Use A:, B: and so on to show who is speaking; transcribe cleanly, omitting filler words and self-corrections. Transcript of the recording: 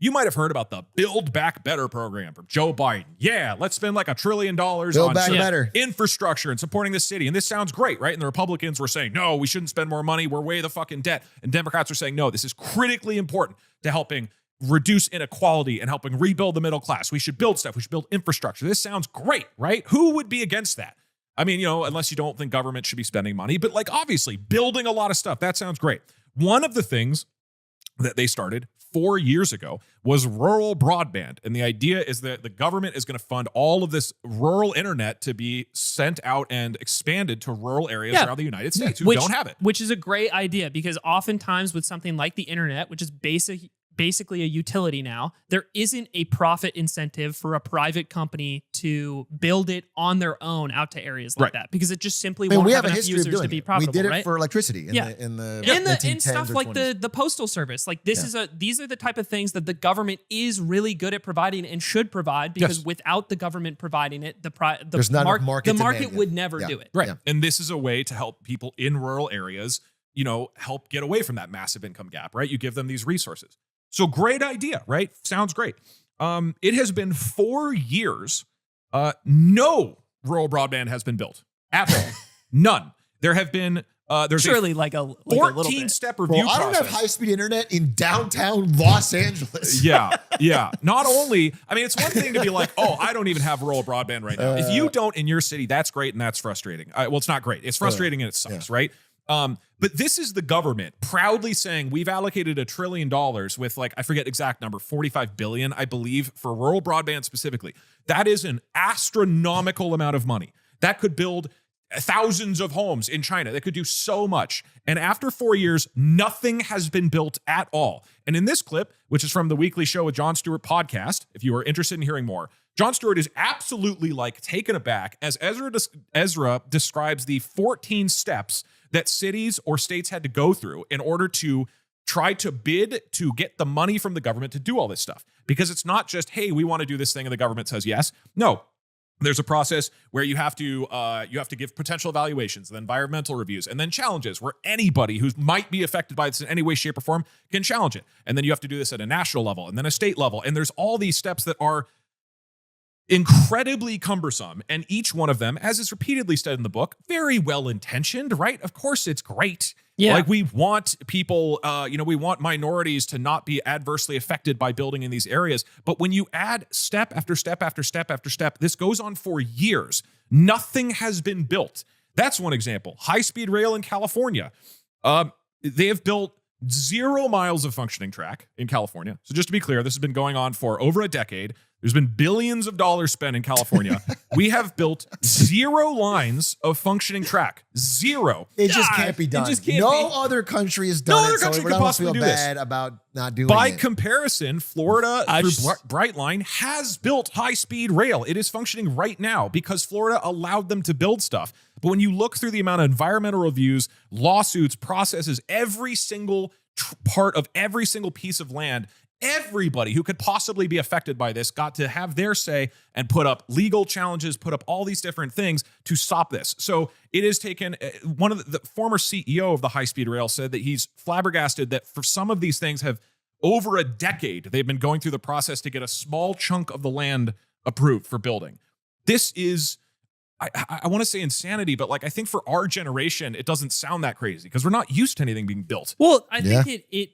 A: You might have heard about the Build Back Better program from Joe Biden. Yeah, let's spend like $1 trillion
B: Build
A: on
B: back better.
A: infrastructure and supporting the city. And this sounds great, right? And the Republicans were saying, no, we shouldn't spend more money. We're way the fucking debt. And Democrats are saying, no, this is critically important to helping reduce inequality and helping rebuild the middle class. We should build stuff. We should build infrastructure. This sounds great, right? Who would be against that? I mean, unless you don't think government should be spending money, but like obviously building a lot of stuff, that sounds great. One of the things that they started 4 years ago was rural broadband. And the idea is that the government is going to fund all of this rural internet to be sent out and expanded to rural areas around the United States who don't have it.
C: Which is a great idea, because oftentimes with something like the internet, which is basically a utility now, there isn't a profit incentive for a private company to build it on their own out to areas like that, because it just simply won't have enough users to be profitable.
B: We did it for electricity in
C: and stuff like the postal service. Like these are the type of things that the government is really good at providing and should provide, because without the government providing it, the market would never do it.
A: Right. Yeah. And this is a way to help people in rural areas, help get away from that massive income gap, right? You give them these resources. So great idea, right? Sounds great. It has been 4 years. No rural broadband has been built at all. None. There have been there's
C: surely like a
A: 14-step review process.
B: I don't have high-speed internet in downtown Los Angeles.
A: Yeah. Not only, I mean, it's one thing to be like, oh, I don't even have rural broadband right now. If you don't in your city, that's great and that's frustrating. Well, it's not great. It's frustrating and it sucks, right? But this is the government proudly saying we've allocated $1 trillion with, like, I forget exact number, 45 billion, I believe, for rural broadband specifically. That is an astronomical amount of money. That could build thousands of homes in China. That could do so much. And after 4 years, nothing has been built at all. And in this clip, which is from the Weekly Show with Jon Stewart podcast, if you are interested in hearing more, Jon Stewart is absolutely like taken aback as Ezra describes the 14 steps that cities or states had to go through in order to try to bid to get the money from the government to do all this stuff. Because it's not just, hey, we want to do this thing and the government says yes. No, there's a process where you have to give potential evaluations, then environmental reviews, and then challenges where anybody who might be affected by this in any way, shape, or form can challenge it. And then you have to do this at a national level and then a state level. And there's all these steps that are incredibly cumbersome, and each one of them, as is repeatedly said in the book, very well intentioned, right? Of course, it's great. Yeah. Like we want people, we want minorities to not be adversely affected by building in these areas. But when you add step after step after step after step, this goes on for years. Nothing has been built. That's one example. High-speed rail in California. They have built 0 miles of functioning track in California. So just to be clear, this has been going on for over a decade. There's been billions of dollars spent in California. We have built 0 lines of functioning track. 0.
B: It just can't be done. No other country has done it. No other country could possibly do this. About not doing it.
A: By comparison, Florida through Brightline has built high-speed rail. It is functioning right now because Florida allowed them to build stuff. But when you look through the amount of environmental reviews, lawsuits, processes, every single part of every single piece of land, everybody who could possibly be affected by this got to have their say and put up legal challenges, put up all these different things to stop this. So it has taken, one of the former CEO of the high-speed rail said that he's flabbergasted that for some of these things have over a decade, they've been going through the process to get a small chunk of the land approved for building. This is, I want to say insanity, but like I think for our generation, it doesn't sound that crazy because we're not used to anything being built.
C: Well, I think it